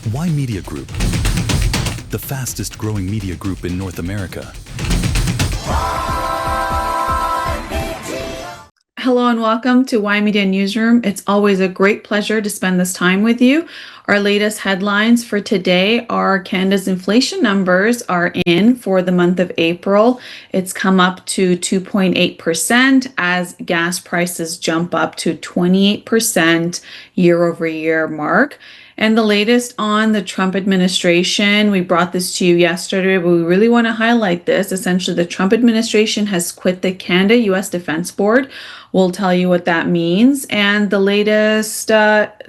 Ymedia Group, the fastest growing media group in North America. Hello and welcome to Ymedia Newsroom. It's always a great pleasure to spend this time with you. Our latest headlines for today are Canada's inflation numbers are in for the month of April. It's come up to 2.8% as gas prices jump up to 28% year over year mark. And the latest on the Trump administration, we brought this to you yesterday, but we really want to highlight this. Essentially, the Trump administration has quit the Canada-U.S. Defense Board. We'll tell you what that means. And the latest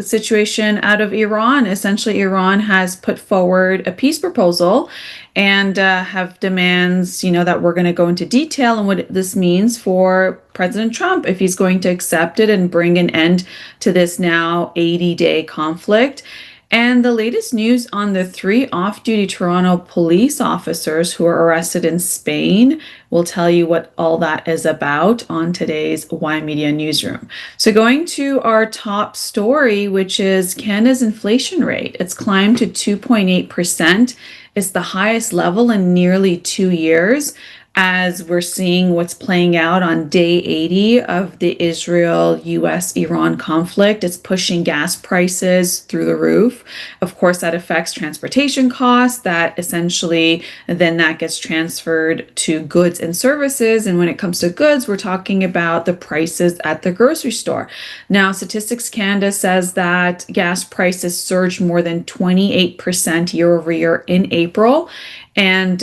situation out of Iran, essentially Iran has put forward a peace proposal and have demands, that we're going to go into detail on what this means for President Trump if he's going to accept it and bring an end to this now 80-day conflict. And the latest news on the 3 off-duty Toronto police officers who were arrested in Spain. We'll tell you what all that is about on today's Ymedia Newsroom. So going to our top story, which is Canada's inflation rate. It's climbed to 2.8%. It's the highest level in nearly 2 years, as we're seeing what's playing out on day 80 of the Israel-US-Iran conflict. It's pushing gas prices through the roof. Of course, that affects transportation costs, that essentially then that gets transferred to goods and services. And when it comes to goods, we're talking about the prices at the grocery store. Now, Statistics Canada says that gas prices surged more than 28% year over year in April. And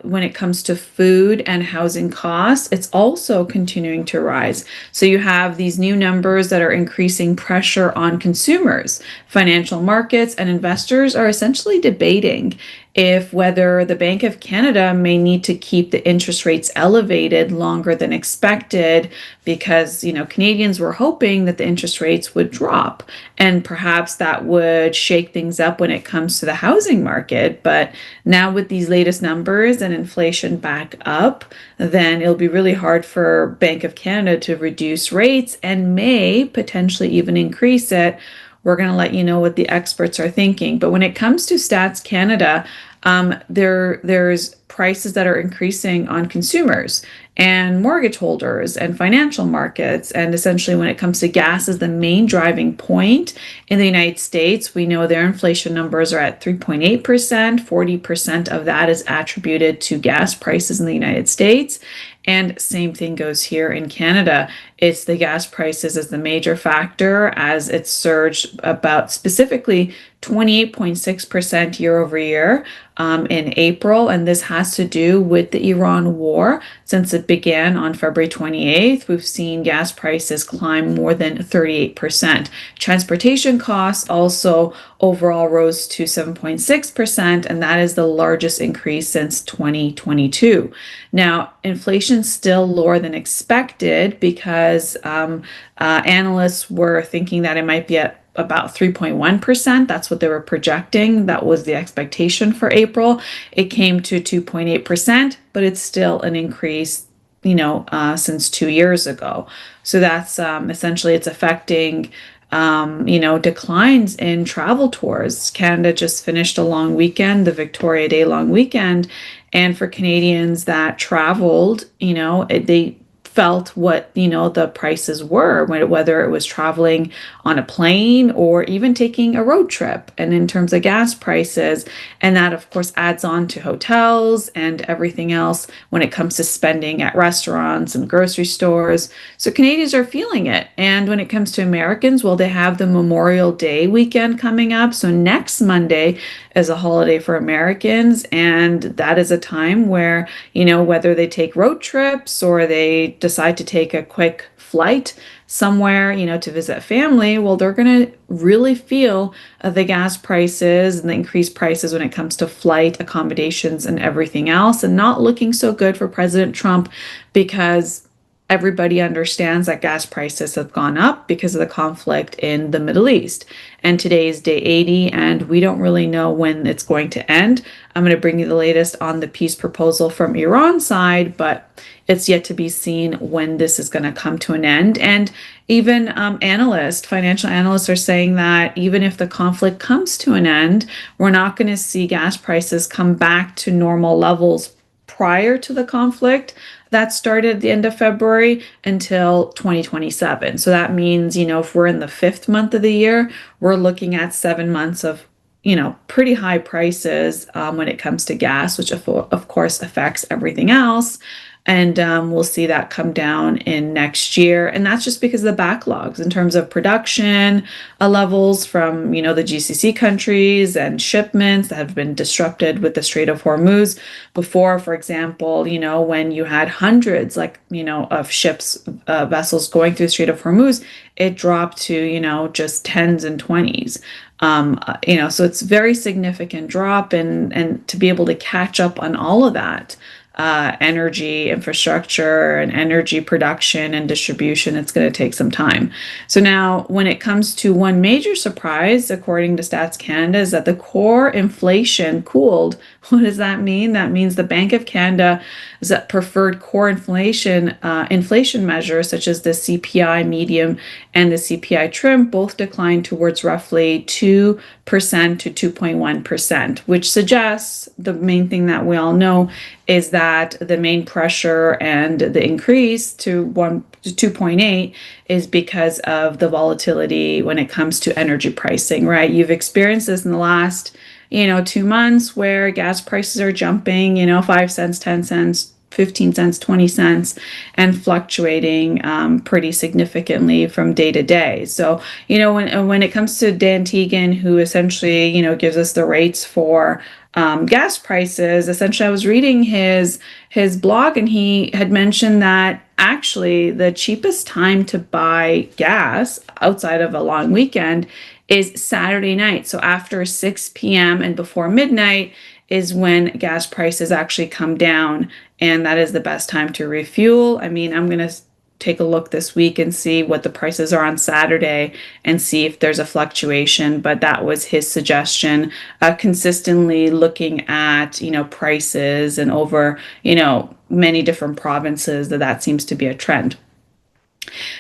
when it comes to food and housing costs, it's also continuing to rise. So you have these new numbers that are increasing pressure on consumers. Financial markets and investors are essentially debating if whether the Bank of Canada may need to keep the interest rates elevated longer than expected because, Canadians were hoping that the interest rates would drop and perhaps that would shake things up when it comes to the housing market. But now with these latest numbers and inflation back up, then it'll be really hard for Bank of Canada to reduce rates and may potentially even increase it. We're going to let you know what the experts are thinking. But when it comes to Stats Canada, there's prices that are increasing on consumers and mortgage holders and financial markets. And essentially, when it comes to gas as the main driving point in the United States, we know their inflation numbers are at 3.8%. 40% of that is attributed to gas prices in the United States. And same thing goes here in Canada. It's the gas prices as the major factor as it surged about specifically 28.6% year over year in April. And this has to do with the Iran war. Since it began on February 28th, we've seen gas prices climb more than 38%. Transportation costs also overall rose to 7.6%, and that is the largest increase since 2022. Now, inflation's still lower than expected because analysts were thinking that it might be at about 3.1%. That's what they were projecting. That was the expectation for April. It came to 2.8%, but it's still an increase, since 2 years ago. So that's essentially it's affecting declines in travel tours. Canada just finished a long weekend, the Victoria Day long weekend. And for Canadians that traveled, they felt what the prices were, whether it was traveling on a plane or even taking a road trip, and in terms of gas prices. And that of course adds on to hotels and everything else when it comes to spending at restaurants and grocery stores. So Canadians are feeling it. And when it comes to Americans, well, they have the Memorial Day weekend coming up. So next Monday is a holiday for Americans, and that is a time where whether they take road trips or they decide to take a quick flight somewhere, to visit family, well, they're going to really feel the gas prices and the increased prices when it comes to flight accommodations and everything else, and not looking so good for President Trump because everybody understands that gas prices have gone up because of the conflict in the Middle East. And today is day 80, and we don't really know when it's going to end. I'm going to bring you the latest on the peace proposal from Iran's side, but it's yet to be seen when this is going to come to an end. And even financial analysts are saying that even if the conflict comes to an end, we're not going to see gas prices come back to normal levels prior to the conflict that started at the end of February until 2027. So that means, if we're in the fifth month of the year, we're looking at 7 months of, pretty high prices when it comes to gas, which of course affects everything else. And we'll see that come down in next year. And that's just because of the backlogs in terms of production levels from, the GCC countries and shipments that have been disrupted with the Strait of Hormuz. Before, for example, when you had hundreds, of ships, vessels going through the Strait of Hormuz, it dropped to, just tens and twenties. So it's very significant drop, and to be able to catch up on all of that energy infrastructure and energy production and distribution, it's going to take some time. So now when it comes to one major surprise, according to Stats Canada, is that the core inflation cooled. What does that mean? That means the Bank of Canada's preferred core inflation measures, such as the CPI medium and the CPI trim, both declined towards roughly 2% to 2.1%, which suggests the main thing that we all know is that the main pressure and the increase to 2.8 is because of the volatility when it comes to energy pricing, right? You've experienced this in the last 2 months where gas prices are jumping, 5 cents, 10 cents, 15 cents, 20 cents, and fluctuating pretty significantly from day to day. So, when it comes to Dan Tegan, who essentially, gives us the rates for gas prices, essentially I was reading his blog, and he had mentioned that actually the cheapest time to buy gas outside of a long weekend is Saturday night. So after 6 p.m. and before midnight is when gas prices actually come down, and that is the best time to refuel. I mean, I'm going to take a look this week and see what the prices are on Saturday and see if there's a fluctuation, but that was his suggestion, consistently looking at, prices and over, many different provinces, that seems to be a trend.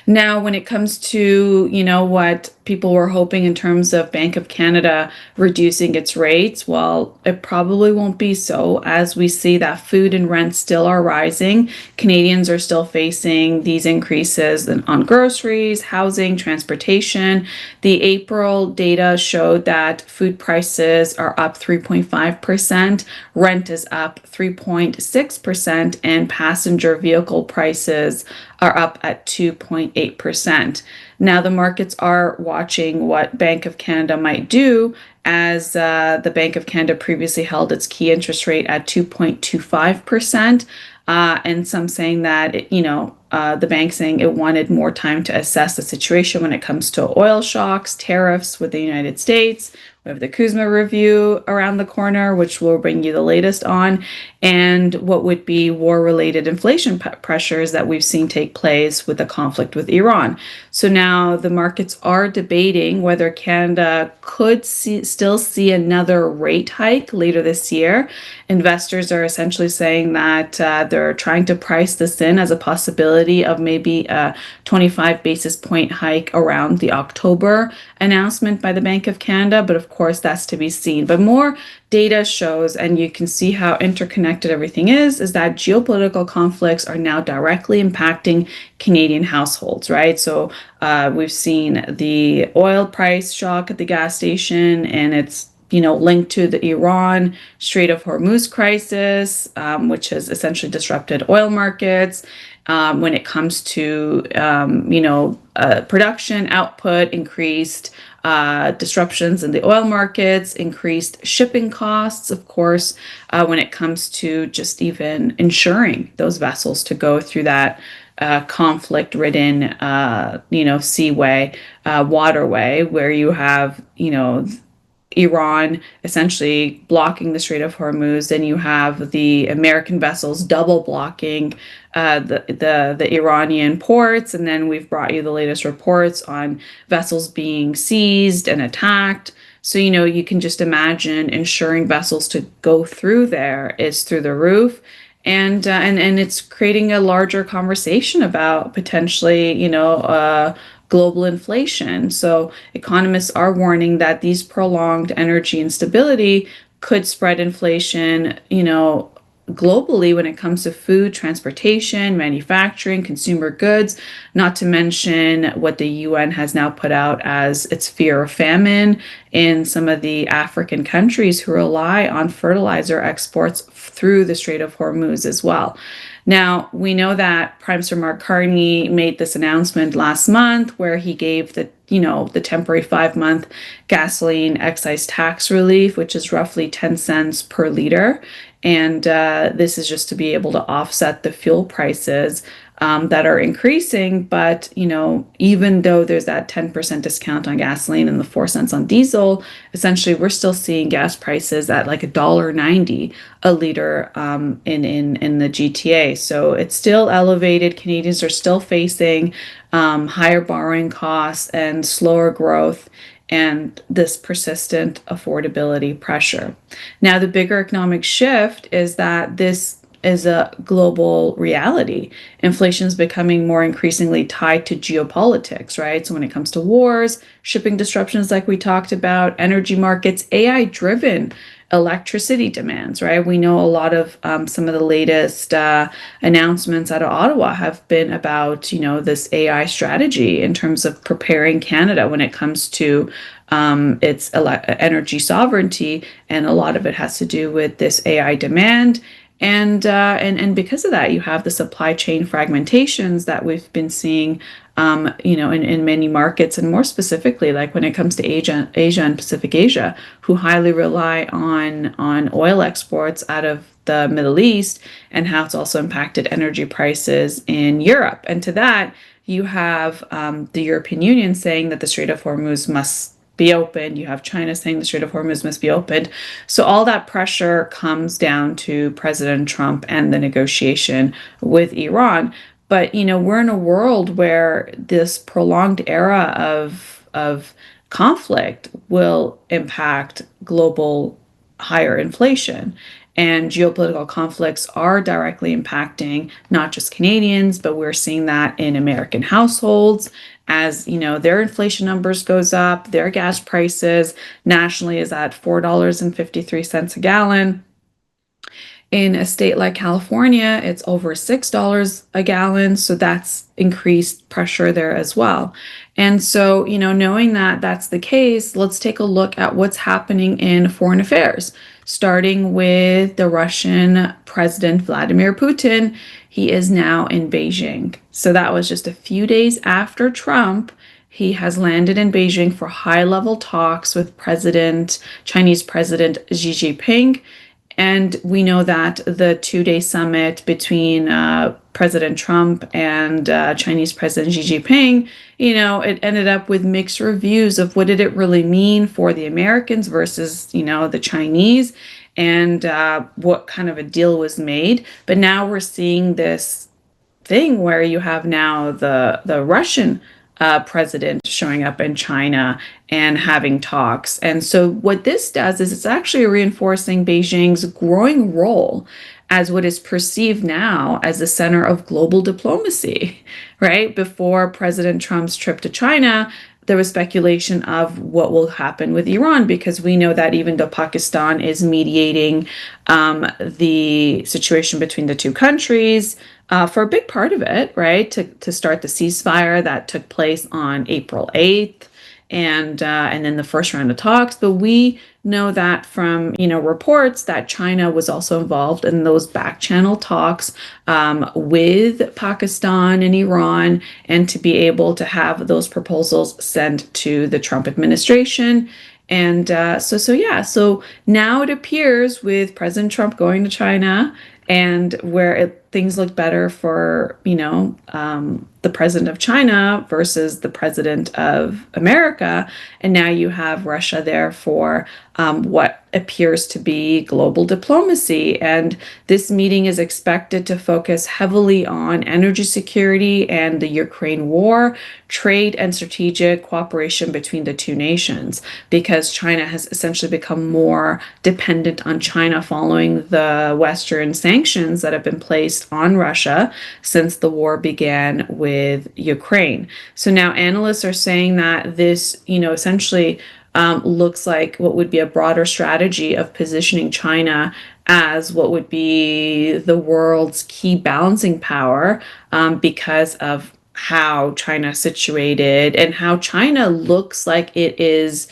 Now, when it comes to, what people were hoping in terms of Bank of Canada reducing its rates, well, it probably won't be so, as we see that food and rent still are rising. Canadians are still facing these increases on groceries, housing, transportation. The April data showed that food prices are up 3.5%, rent is up 3.6%, and passenger vehicle prices are up at 2.8%. Now, the markets are watching what Bank of Canada might do, as the Bank of Canada previously held its key interest rate at 2.25%, and some saying that, the bank saying it wanted more time to assess the situation when it comes to oil shocks, tariffs with the United States. We have the Kuzma review around the corner, which will bring you the latest on, and what would be war-related inflation pressures that we've seen take place with the conflict with Iran. So now the markets are debating whether Canada could still see another rate hike later this year. Investors are essentially saying that they're trying to price this in as a possibility of maybe a 25 basis point hike around the October announcement by the Bank of Canada, but of course that's to be seen. But more data shows, and you can see how interconnected everything is that geopolitical conflicts are now directly impacting Canadian households, right? So we've seen the oil price shock at the gas station, and it's linked to the Iran Strait of Hormuz crisis, which has essentially disrupted oil markets. When it comes to, production output, increased disruptions in the oil markets, increased shipping costs, of course, when it comes to just even insuring those vessels to go through that conflict-ridden, seaway, waterway, where you have, Iran essentially blocking the Strait of Hormuz, then you have the American vessels double blocking the Iranian ports, and then we've brought you the latest reports on vessels being seized and attacked. So, you can just imagine ensuring vessels to go through there is through the roof. And it's creating a larger conversation about potentially, global inflation. So economists are warning that these prolonged energy instability could spread inflation, globally when it comes to food, transportation, manufacturing, consumer goods, not to mention what the UN has now put out as its fear of famine in some of the African countries who rely on fertilizer exports through the Strait of Hormuz as well. Now, we know that Prime Minister Mark Carney made this announcement last month where he gave the temporary 5-month gasoline excise tax relief, which is roughly 10 cents per liter. And this is just to be able to offset the fuel prices that are increasing. But, even though there's that 10% discount on gasoline and the 4 cents on diesel, essentially we're still seeing gas prices at like $1.90 a liter in the GTA. So it's still elevated. Canadians are still facing higher borrowing costs and slower growth and this persistent affordability pressure. Now, the bigger economic shift is that this is a global reality. Inflation is becoming more increasingly tied to geopolitics, right? So when it comes to wars, shipping disruptions like we talked about, energy markets, AI-driven electricity demands, right? We know a lot of some of the latest announcements out of Ottawa have been about, this AI strategy in terms of preparing Canada when it comes to its energy sovereignty, and a lot of it has to do with this AI demand. And because of that, you have the supply chain fragmentations that we've been seeing, in many markets, and more specifically, like when it comes to Asia and Pacific Asia, who highly rely on oil exports out of the Middle East, and how it's also impacted energy prices in Europe. And to that, you have the European Union saying that the Strait of Hormuz must be opened. You have China saying the Strait of Hormuz must be opened. So all that pressure comes down to President Trump and the negotiation with Iran. But, we're in a world where this prolonged era of conflict will impact global higher inflation. And geopolitical conflicts are directly impacting not just Canadians, but we're seeing that in American households as, their inflation numbers goes up, their gas prices nationally is at $4.53 a gallon. In a state like California, it's over $6 a gallon. So that's increased pressure there as well. And so, knowing that that's the case, let's take a look at what's happening in foreign affairs, starting with the Russian President Vladimir Putin. He is now in Beijing. So that was just a few days after Trump. He has landed in Beijing for high-level talks with Chinese President Xi Jinping. And we know that the 2-day summit between President Trump and Chinese President Xi Jinping, it ended up with mixed reviews of what did it really mean for the Americans versus, the Chinese, and what kind of a deal was made. But now we're seeing this thing where you have now the Russian president showing up in China and having talks. And so what this does is it's actually reinforcing Beijing's growing role as what is perceived now as the center of global diplomacy, right? Before President Trump's trip to China, there was speculation of what will happen with Iran, because we know that even though Pakistan is mediating the situation between the two countries, for a big part of it, right, to start the ceasefire that took place on April 8th, and then the first round of talks. But we know that from reports that China was also involved in those back channel talks with Pakistan and Iran, and to be able to have those proposals sent to the Trump administration. And so now it appears with President Trump going to China, and where things look better for, the president of China versus the president of America. And now you have Russia there for what appears to be global diplomacy. And this meeting is expected to focus heavily on energy security and the Ukraine war, trade, and strategic cooperation between the two nations, because China has essentially become more dependent on China following the Western sanctions that have been placed on Russia since the war began with Ukraine. So now analysts are saying that this, essentially looks like what would be a broader strategy of positioning China as what would be the world's key balancing power, because of how China is situated and how China looks like it is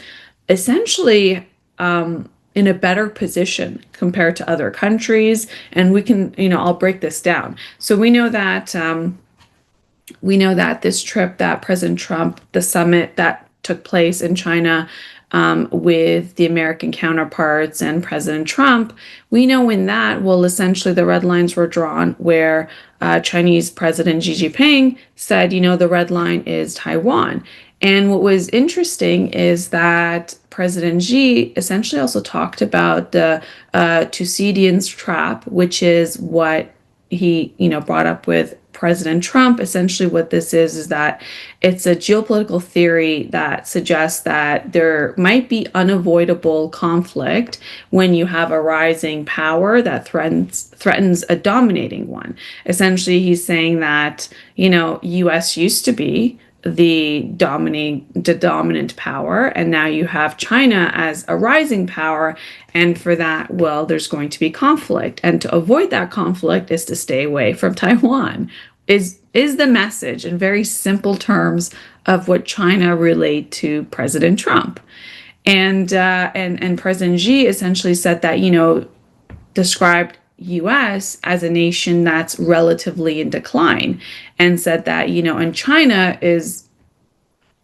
essentially in a better position compared to other countries. And we can, I'll break this down. So we know that this trip that President Trump, the summit that took place in China with the American counterparts and President Trump, we know in that, well, essentially the red lines were drawn where Chinese President Xi Jinping said, the red line is Taiwan. And what was interesting is that President Xi essentially also talked about the Thucydides trap, which is what he, brought up with President Trump. Essentially what this is that it's a geopolitical theory that suggests that there might be unavoidable conflict when you have a rising power that threatens a dominating one. Essentially, he's saying that, US used to be the dominant power, and now you have China as a rising power, and for that, well, there's going to be conflict, and to avoid that conflict is to stay away from Taiwan, is the message in very simple terms of what China relayed to President Trump. And President Xi essentially said that, described US as a nation that's relatively in decline, and said that, and China is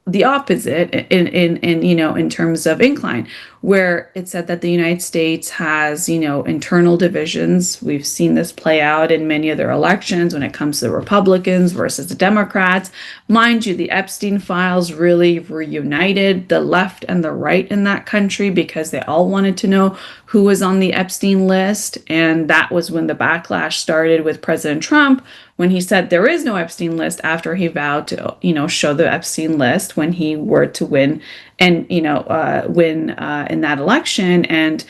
the opposite in terms of incline, where it said that the United States has, internal divisions. We've seen this play out in many other elections when it comes to the Republicans versus the Democrats. Mind you, the Epstein files really reunited the left and the right in that country because they all wanted to know who was on the Epstein list. And that was when the backlash started with President Trump, when he said there is no Epstein list, after he vowed to, show the Epstein list when he were to win and, win in that election and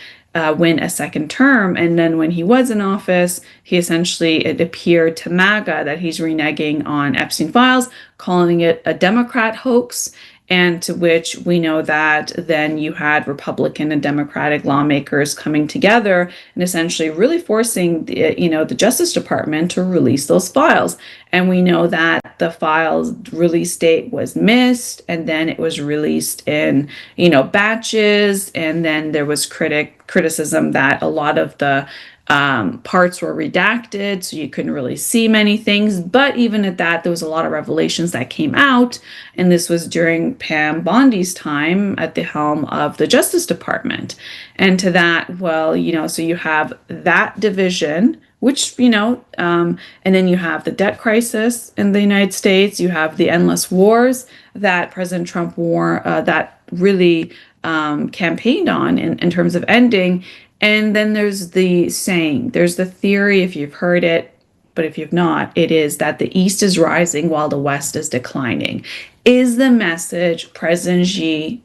win a second term. And then when he was in office, he essentially, it appeared to MAGA that he's reneging on Epstein files, calling it a Democrat hoax. And to which we know that then you had Republican and Democratic lawmakers coming together and essentially really forcing the Justice Department to release those files. And we know that the files release date was missed, and then it was released in batches, and then there was criticism that a lot of the parts were redacted, so you couldn't really see many things. But even at that, there was a lot of revelations that came out, and this was during Pam Bondi's time at the helm of the Justice Department. And to that, well, so you have that division, which, and then you have the debt crisis in the United States. You have the endless wars that President Trump that really campaigned on in terms of ending. And then there's the saying, there's the theory, if you've heard it, but if you've not, it is that the East is rising while the West is declining, is the message President Xi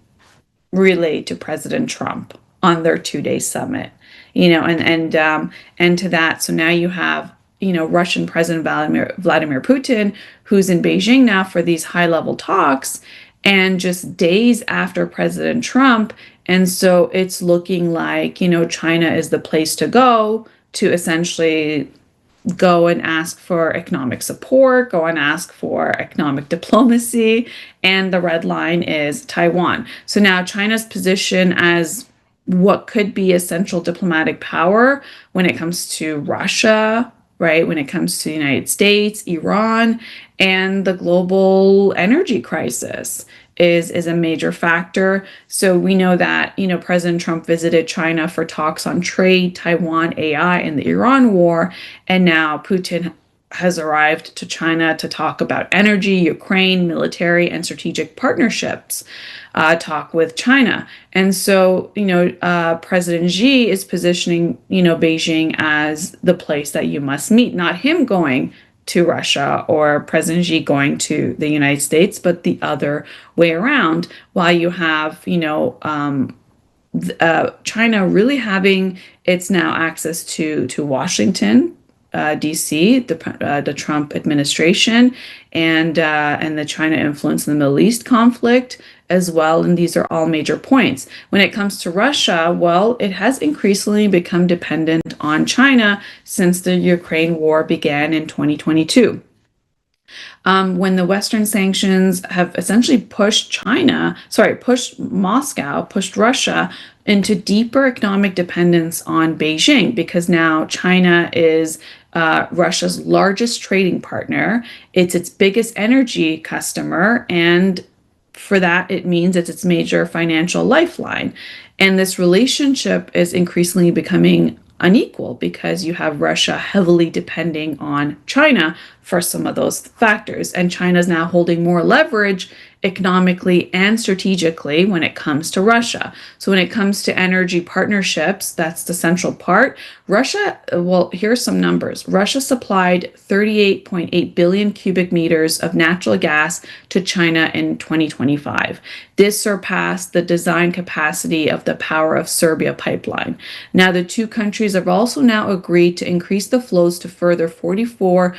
relayed to President Trump on their 2-day summit. And to that, so now you have, Russian President Vladimir Putin, who's in Beijing now for these high-level talks, and just days after President Trump. And so it's looking like, China is the place to go to essentially go and ask for economic support, go and ask for economic diplomacy. And the red line is Taiwan. So now China's position as what could be a central diplomatic power when it comes to Russia, right? When it comes to the United States, Iran, and the global energy crisis. is a major factor. So we know that, President Trump visited China for talks on trade, Taiwan, AI, and the Iran war. And now Putin has arrived to China to talk about energy, Ukraine, military, and strategic partnerships, talk with China. And so, President Xi is positioning, Beijing as the place that you must meet, not him going to Russia or President Xi going to the United States, but the other way around, while you have, China really having its now access to Washington, D.C., the Trump administration, and the China influence in the Middle East conflict as well. And these are all major points. When it comes to Russia, well, it has increasingly become dependent on China since the Ukraine war began in 2022. When the Western sanctions have essentially pushed Moscow, pushed Russia into deeper economic dependence on Beijing, because now China is Russia's largest trading partner. It's its biggest energy customer, and for that, it means it's its major financial lifeline. And this relationship is increasingly becoming unequal because you have Russia heavily depending on China for some of those factors. And China is now holding more leverage economically and strategically when it comes to Russia. So when it comes to energy partnerships, that's the central part. Russia, well, here's some numbers. Russia supplied 38.8 billion cubic meters of natural gas to China in 2025. This surpassed the design capacity of the Power of Serbia pipeline. Now, the two countries have also now agreed to increase the flows to further 44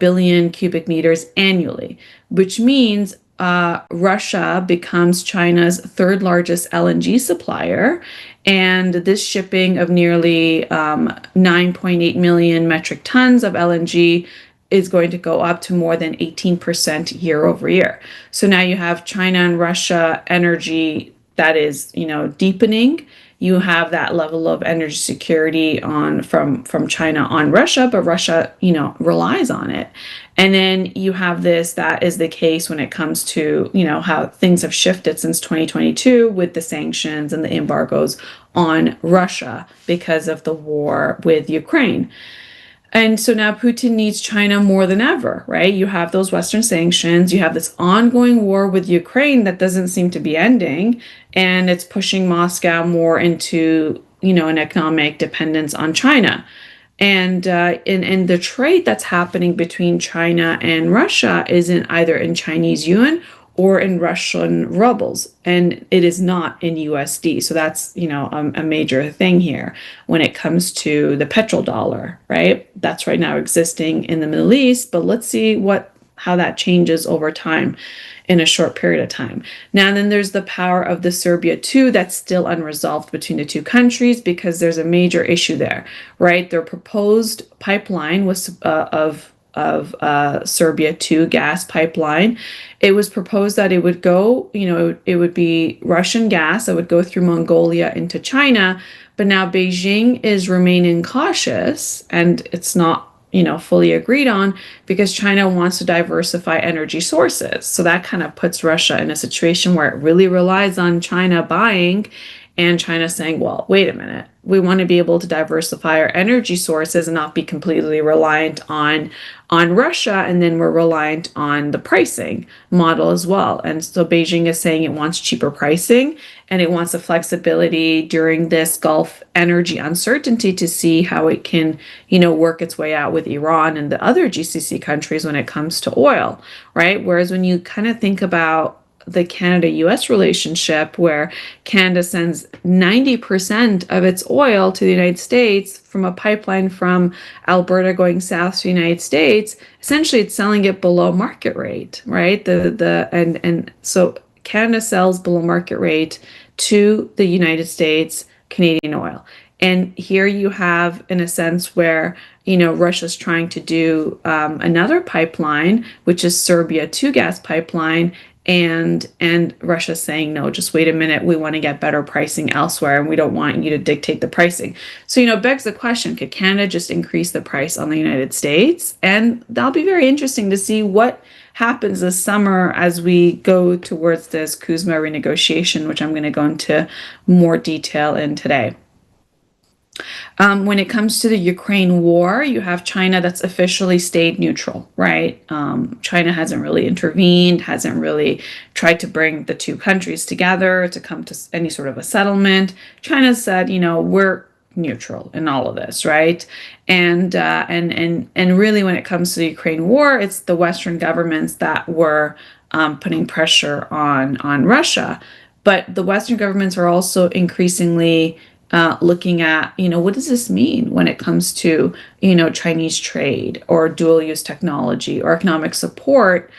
billion cubic meters annually, which means Russia becomes China's third largest LNG supplier, and this shipping of nearly 9.8 million metric tons of LNG is going to go up to more than 18% year over year. So now you have China and Russia energy that is, deepening. You have that level of energy security from China on Russia, but Russia, relies on it. And then you have that is the case when it comes to, how things have shifted since 2022 with the sanctions and the embargoes on Russia because of the war with Ukraine. And so now Putin needs China more than ever, right? You have those Western sanctions, you have this ongoing war with Ukraine that doesn't seem to be ending, and it's pushing Moscow more into, an economic dependence on China. And in the trade that's happening between China and Russia isn't either in Chinese yuan or in Russian rubles, and it is not in USD. So that's, a major thing here when it comes to the petrodollar, right? That's right now existing in the Middle East, but let's see how that changes over time in a short period of time. Now, then there's the power of the Serbia 2 that's still unresolved between the two countries because there's a major issue there, right? Their proposed pipeline was of Serbia 2 gas pipeline. It was proposed that it would go, it would be Russian gas that would go through Mongolia into China, but now Beijing is remaining cautious, and it's not, fully agreed on because China wants to diversify energy sources. So that kind of puts Russia in a situation where it really relies on China buying, and China saying, well, wait a minute, we want to be able to diversify our energy sources and not be completely reliant on Russia, and then we're reliant on the pricing model as well. And so Beijing is saying it wants cheaper pricing, and it wants the flexibility during this Gulf energy uncertainty to see how it can, work its way out with Iran and the other GCC countries when it comes to oil, right? Whereas when you kind of think about the Canada-US relationship, where Canada sends 90% of its oil to the United States from a pipeline from Alberta going south to the United States, essentially it's selling it below market rate, right? And so Canada sells below market rate to the United States Canadian oil. And here you have, in a sense, where, Russia's trying to do another pipeline, which is Serbia 2 gas pipeline, and Russia's saying, no, just wait a minute, we want to get better pricing elsewhere, and we don't want you to dictate the pricing. So, it begs the question, could Canada just increase the price on the United States? And that'll be very interesting to see happens this summer as we go towards this Kuzma renegotiation, which I'm going to go into more detail in today. When it comes to the Ukraine war, you have China that's officially stayed neutral, right? China hasn't really intervened, hasn't really tried to bring the two countries together to come to any sort of a settlement. China said, we're neutral in all of this, right? And really, when it comes to the Ukraine war, it's the Western governments that were putting pressure on Russia. But the Western governments are also increasingly looking at, what does this mean when it comes to, Chinese trade or dual use technology or economic support,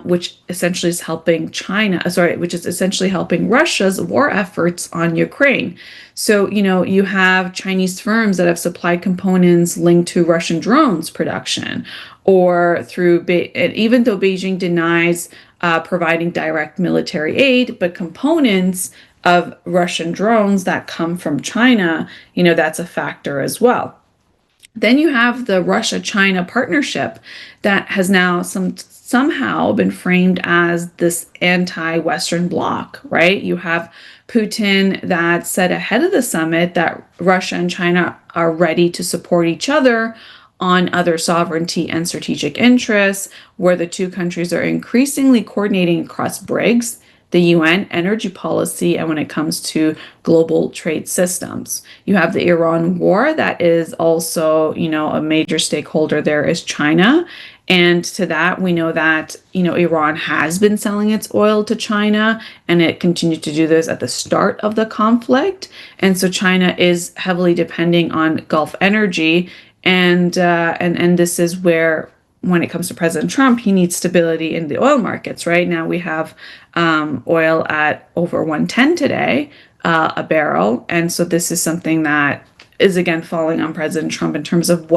which essentially is helping which is essentially helping Russia's war efforts on Ukraine. So, you have Chinese firms that have supplied components linked to Russian drones production, or even though Beijing denies providing direct military aid, but components of Russian drones that come from China, that's a factor as well. Then you have the Russia-China partnership that has now somehow been framed as this anti-Western bloc, right? You have Putin that said ahead of the summit that Russia and China are ready to support each other on other sovereignty and strategic interests, where the two countries are increasingly coordinating across BRICS, the UN energy policy, and when it comes to global trade systems. You have the Iran war that is also, a major stakeholder there is China. And to that, we know that, Iran has been selling its oil to China, and it continued to do this at the start of the conflict. And so China is heavily depending on Gulf energy. And this is where, when it comes to President Trump, he needs stability in the oil markets. Right now, we have oil at over 110 today, a barrel, and so this is something that is again falling on President Trump in terms of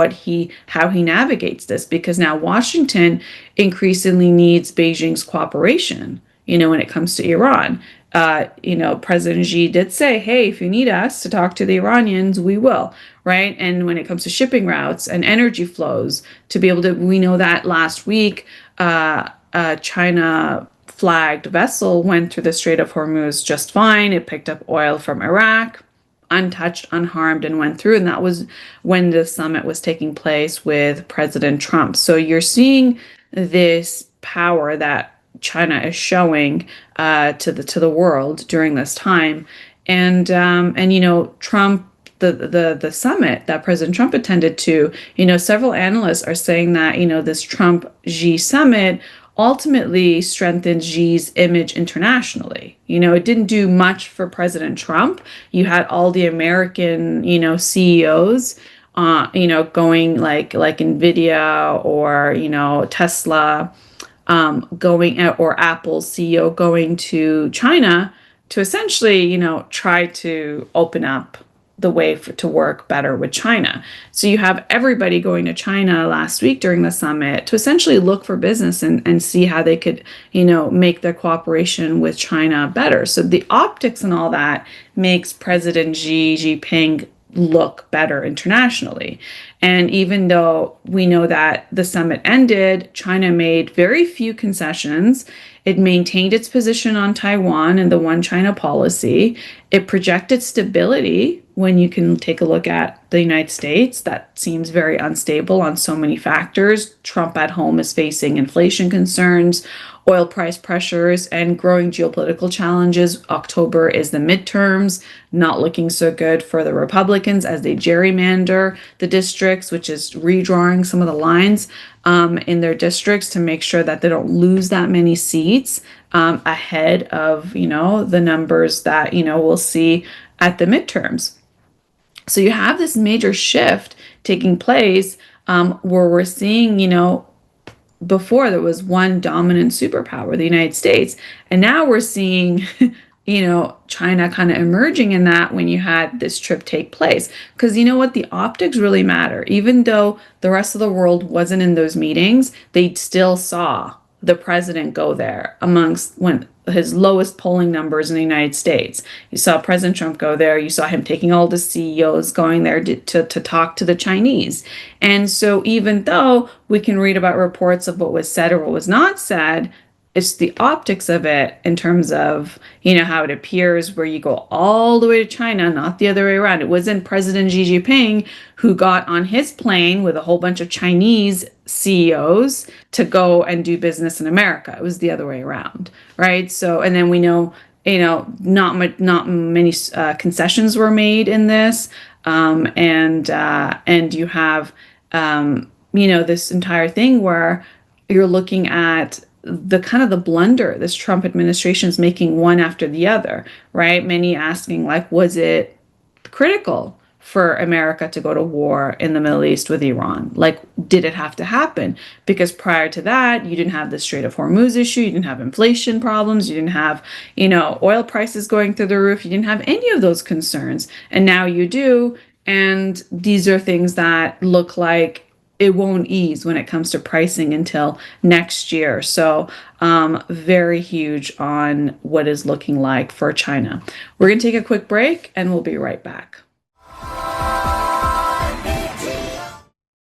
how he navigates this, because now Washington increasingly needs Beijing's cooperation. When it comes to Iran. President Xi did say, hey, if you need us to talk to the Iranians, we will, right? And when it comes to shipping routes and energy flows, we know that last week, a China flagged vessel went through the Strait of Hormuz just fine. It picked up oil from Iraq, untouched, unharmed, and went through. And that was when the summit was taking place with President Trump. So you're seeing this power that China is showing to the world during this time, and Trump, the summit that President Trump attended to, several analysts are saying that this Trump-Xi summit ultimately strengthened Xi's image internationally. It didn't do much for President Trump. You had all the American CEOs going like Ymedia or Tesla, or Apple's CEO going to China to essentially, try to open up the way to work better with China. So you have everybody going to China last week during the summit to essentially look for business and see how they could, make their cooperation with China better. So the optics and all that makes President Xi Jinping look better internationally. And even though we know that the summit ended, China made very few concessions. It maintained its position on Taiwan and the One China policy. It projected stability when you can take a look at the United States. That seems very unstable on so many factors. Trump at home is facing inflation concerns, oil price pressures, and growing geopolitical challenges. October is the midterms, not looking so good for the Republicans as they gerrymander the districts, which is redrawing some of the lines in their districts to make sure that they don't lose that many seats ahead of, the numbers that, we'll see at the midterms. So you have this major shift taking place where we're seeing, before there was one dominant superpower, the United States, and now we're seeing, China kind of emerging in that when you had this trip take place. Because you know what? The optics really matter. Even though the rest of the world wasn't in those meetings, they still saw the president go there his lowest polling numbers in the United States. You saw President Trump go there. You saw him taking all the CEOs going there to talk to the Chinese. And so even though we can read about reports of what was said or what was not said, it's the optics of it in terms of, how it appears where you go all the way to China, not the other way around. It wasn't President Xi Jinping who got on his plane with a whole bunch of Chinese CEOs to go and do business in America. It was the other way around, right? So, and then we know, not many concessions were made in this, and you have, this entire thing where you're looking at the kind of the blunder this Trump administration is making one after the other, right? Many asking, like, was it critical for America to go to war in the Middle East with Iran? Like, did it have to happen? Because prior to that, you didn't have the Strait of Hormuz issue, you didn't have inflation problems, you didn't have, oil prices going through the roof, you didn't have any of those concerns. And now you do. And these are things that look like it won't ease when it comes to pricing until next year. So very huge on what is looking like for China. We're going to take a quick break and we'll be right back.